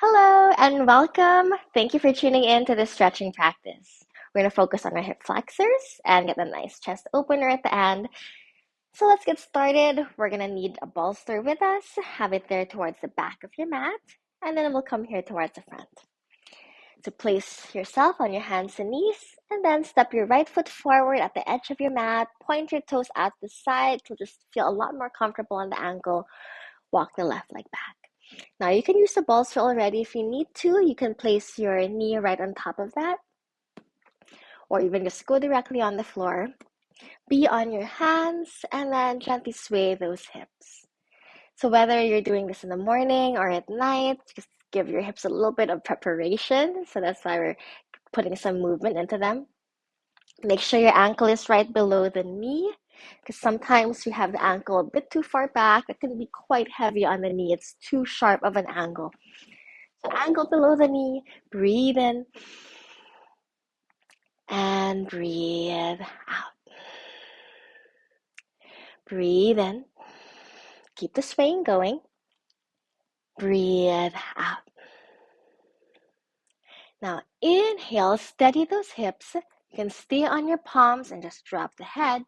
Hello and welcome. Thank you for tuning in to this stretching practice. We're going to focus on our hip flexors and get a nice chest opener at the end. So let's get started. We're going to need a bolster with us. Have it there towards the back of your mat, and then we'll come here towards the front. So place yourself on your hands and knees, and then step your right foot forward at the edge of your mat. Point your toes out the side to just feel a lot more comfortable on the ankle. Walk the left leg back. Now you can use the bolster already if you need to. You can place your knee right on top of that, or even just go directly on the floor. Be on your hands and then gently sway those hips. So whether you're doing this in the morning or at night, just give your hips a little bit of preparation. So that's why we're putting some movement into them. Make sure your ankle is right below the knee, because sometimes you have the ankle a bit too far back. It can be quite heavy on the knee. It's too sharp of an angle. So ankle below the knee, breathe in and breathe out. Breathe in. Keep the swaying going. Breathe out. Now inhale, steady those hips. You can stay on your palms and just drop the head,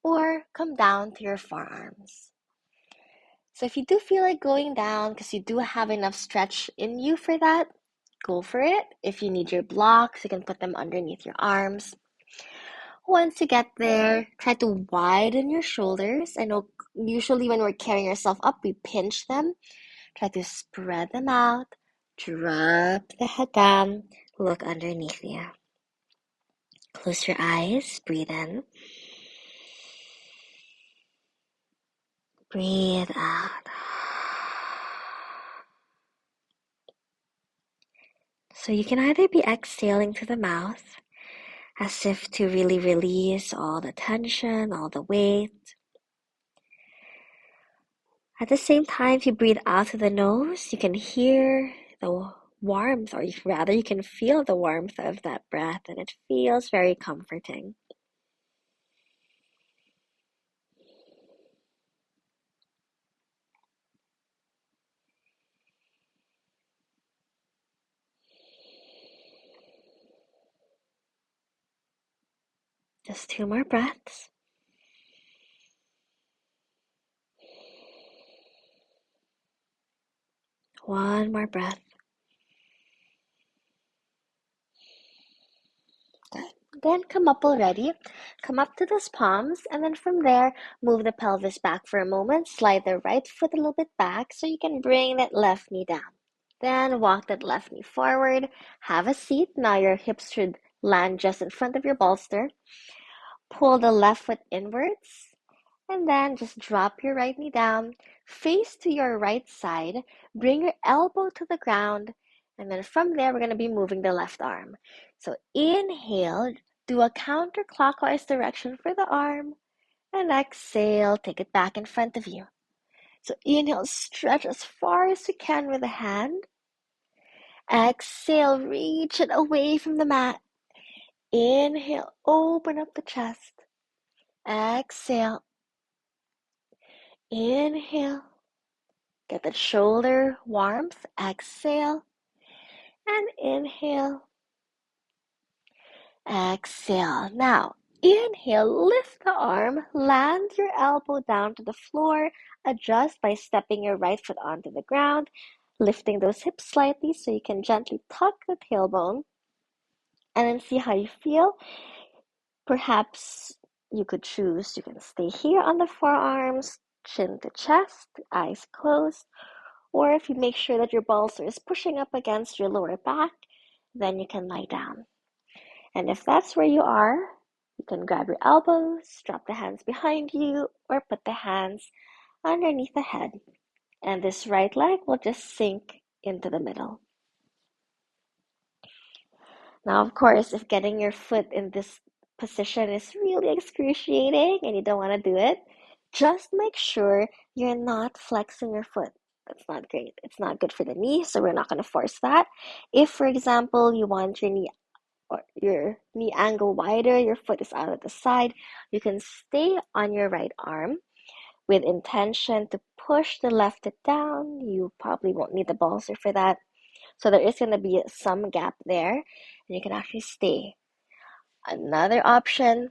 or come down to your forearms. So if you do feel like going down because you do have enough stretch in you for that, go for it. If you need your blocks, you can put them underneath your arms. Once you get there, try to widen your shoulders. I know usually when we're carrying ourselves up, we pinch them. Try to spread them out, drop the head down, look underneath you. Close your eyes, breathe in. Breathe out. So you can either be exhaling through the mouth, as if to really release all the tension, all the weight. At the same time, if you breathe out through the nose, you can hear the warmth, or rather, you can feel the warmth of that breath, and it feels very comforting. Just 2 more breaths. One more breath. Good. Then come up already. Come up to those palms, and then from there, move the pelvis back for a moment. Slide the right foot a little bit back so you can bring that left knee down. Then walk that left knee forward. Have a seat. Now your hips should land just in front of your bolster. Pull the left foot inwards, and then just drop your right knee down. Face to your right side. Bring your elbow to the ground. And then from there, we're going to be moving the left arm. So inhale, do a counterclockwise direction for the arm. And exhale, take it back in front of you. So inhale, stretch as far as you can with the hand. Exhale, reach it away from the mat. Inhale, open up the chest. Exhale. Inhale. Get that shoulder warmth. Exhale. And inhale. Exhale. Now, inhale, lift the arm, land your elbow down to the floor, adjust by stepping your right foot onto the ground, lifting those hips slightly so you can gently tuck the tailbone, and then see how you feel. Perhaps you could choose, you can stay here on the forearms, chin to chest, eyes closed, or if you make sure that your bolster is pushing up against your lower back, then you can lie down. And if that's where you are, you can grab your elbows, drop the hands behind you, or put the hands underneath the head. And this right leg will just sink into the middle. Now, of course, if getting your foot in this position is really excruciating and you don't want to do it, just make sure you're not flexing your foot. That's not great. It's not good for the knee, so we're not going to force that. If, for example, you want your knee angle wider, your foot is out at the side, you can stay on your right arm with intention to push the left hip down. You probably won't need the bolster for that. So there is going to be some gap there, and you can actually stay. Another option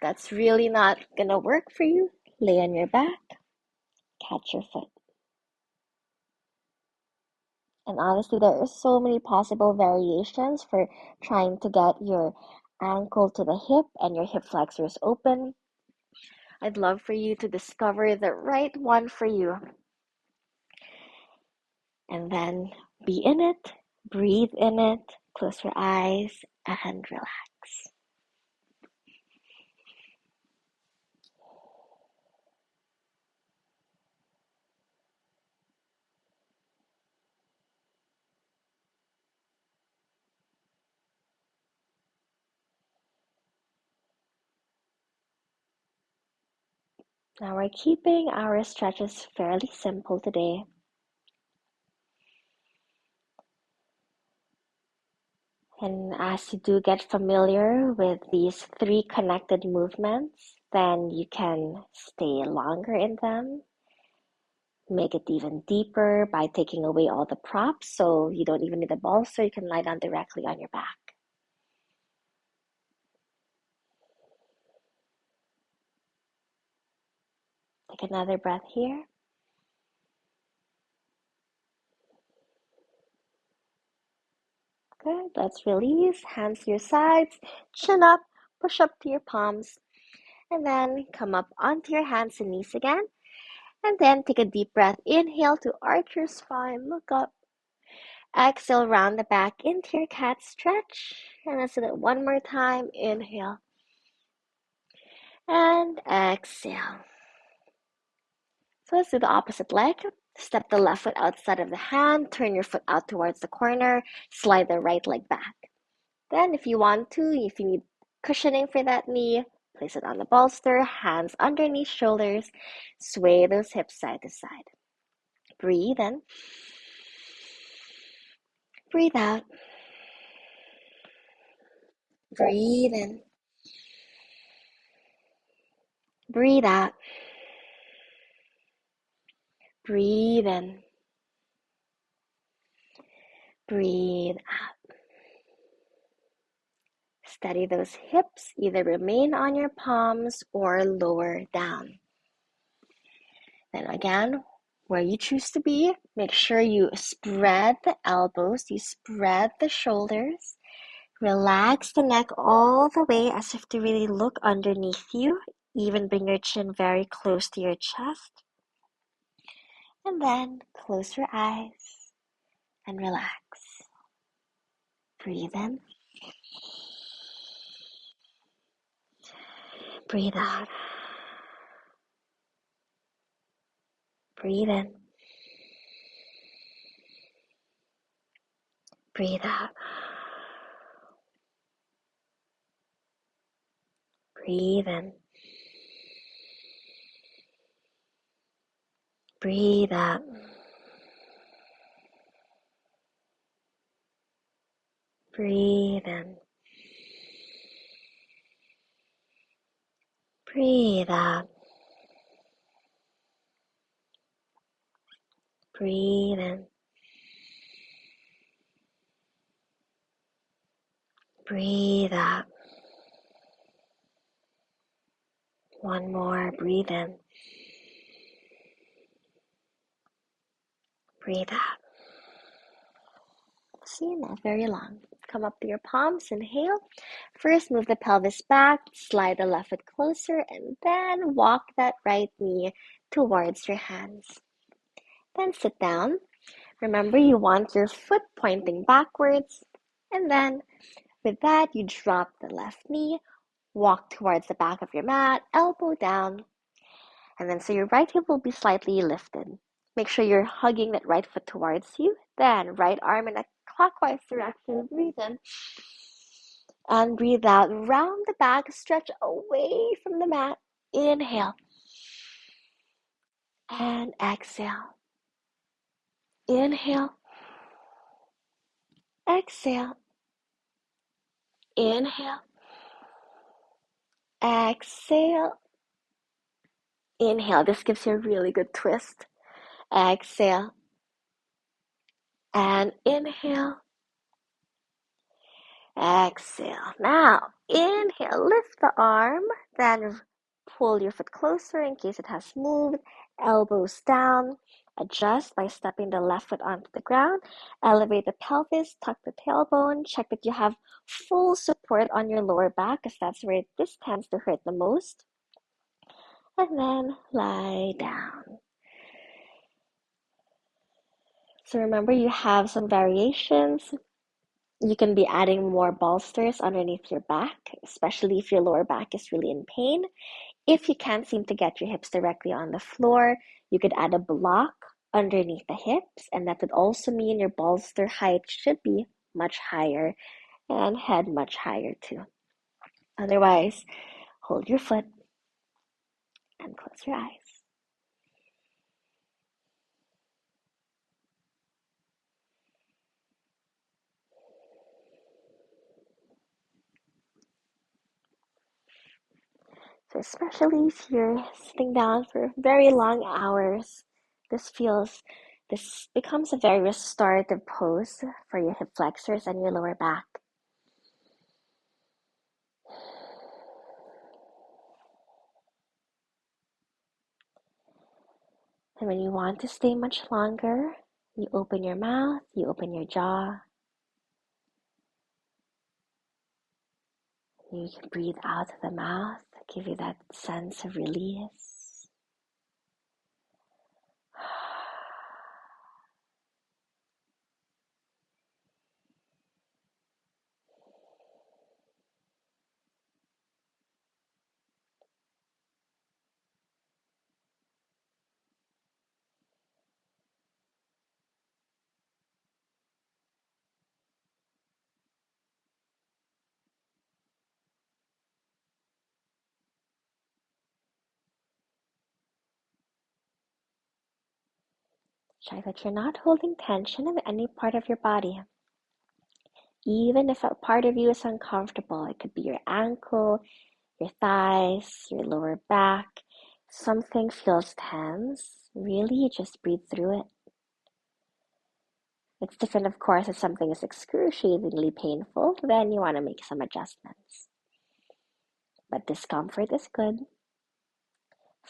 that's really not going to work for you, lay on your back, catch your foot. And honestly, there are so many possible variations for trying to get your ankle to the hip and your hip flexors open. I'd love for you to discover the right one for you. And then be in it, breathe in it, close your eyes, and relax. Now we're keeping our stretches fairly simple today. And as you do get familiar with these 3 connected movements, then you can stay longer in them. Make it even deeper by taking away all the props so you don't even need a ball, so you can lie down directly on your back. Take another breath here. Good. Let's release. Hands to your sides, chin up, push up to your palms, and then come up onto your hands and knees again. And then take a deep breath. Inhale to arch your spine, look up. Exhale, round the back into your cat stretch. And let's do that one more time. Inhale. And exhale. So let's do the opposite leg. Step the left foot outside of the hand. Turn your foot out towards the corner. Slide the right leg back. Then if you want to, if you need cushioning for that knee, place it on the bolster. Hands underneath shoulders. Sway those hips side to side. Breathe in. Breathe out. Breathe in. Breathe out. Breathe in. Breathe out. Steady those hips. Either remain on your palms or lower down. Then again, where you choose to be, make sure you spread the elbows, you spread the shoulders. Relax the neck all the way as if to really look underneath you. Even bring your chin very close to your chest. And then close your eyes and relax. Breathe in. Breathe out. Breathe in. Breathe out. Breathe in. Breathe out. Breathe in. Breathe out. Breathe in. Breathe out. One more. Breathe in. Breathe out. See, not very long. Come up to your palms. Inhale. First, move the pelvis back. Slide the left foot closer. And then walk that right knee towards your hands. Then sit down. Remember, you want your foot pointing backwards. And then, with that, you drop the left knee. Walk towards the back of your mat. Elbow down. And then, so your right hip will be slightly lifted. Make sure you're hugging that right foot towards you. Then, right arm in a clockwise direction. Breathe in. And breathe out. Round the back. Stretch away from the mat. Inhale. And exhale. Inhale. Exhale. Inhale. Exhale. Inhale. This gives you a really good twist. Exhale. And inhale, exhale. Now, inhale, lift the arm, then pull your foot closer in case it has moved. Elbows down. Adjust by stepping the left foot onto the ground. Elevate the pelvis, tuck the tailbone. Check that you have full support on your lower back because that's where this tends to hurt the most. And then lie down. So remember, you have some variations. You can be adding more bolsters underneath your back, especially if your lower back is really in pain. If you can't seem to get your hips directly on the floor, you could add a block underneath the hips, and that would also mean your bolster height should be much higher and head much higher too. Otherwise, hold your foot and close your eyes. So especially if you're sitting down for very long hours, this becomes a very restorative pose for your hip flexors and your lower back. And when you want to stay much longer, you open your mouth, you open your jaw. You can breathe out of the mouth, give you that sense of release. Check that you're not holding tension in any part of your body. Even if a part of you is uncomfortable, it could be your ankle, your thighs, your lower back, something feels tense, really just breathe through it. It's different, of course, if something is excruciatingly painful, then you want to make some adjustments. But discomfort is good.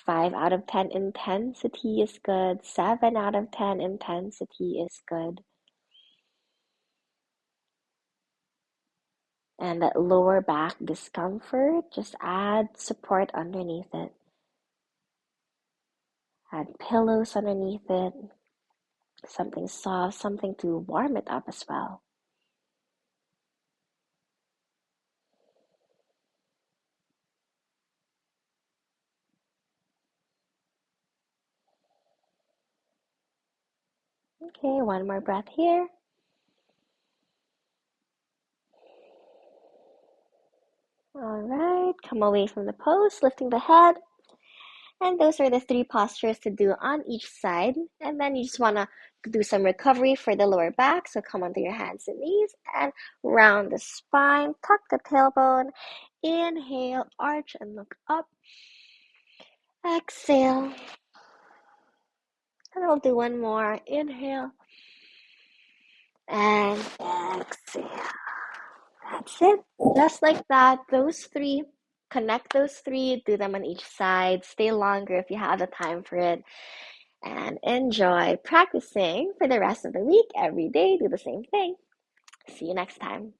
5 out of 10 intensity is good. 7 out of 10 intensity is good. And that lower back discomfort, just add support underneath it. Add pillows underneath it. Something soft, something to warm it up as well. Okay, one more breath here. All right, come away from the pose, lifting the head. And those are the 3 postures to do on each side. And then you just want to do some recovery for the lower back. So come onto your hands and knees and round the spine, tuck the tailbone. Inhale, arch and look up. Exhale. And we'll do one more. Inhale and exhale. That's it. Just like that. Those 3, connect those 3, do them on each side. Stay longer if you have the time for it. And enjoy practicing for the rest of the week. Every day, do the same thing. See you next time.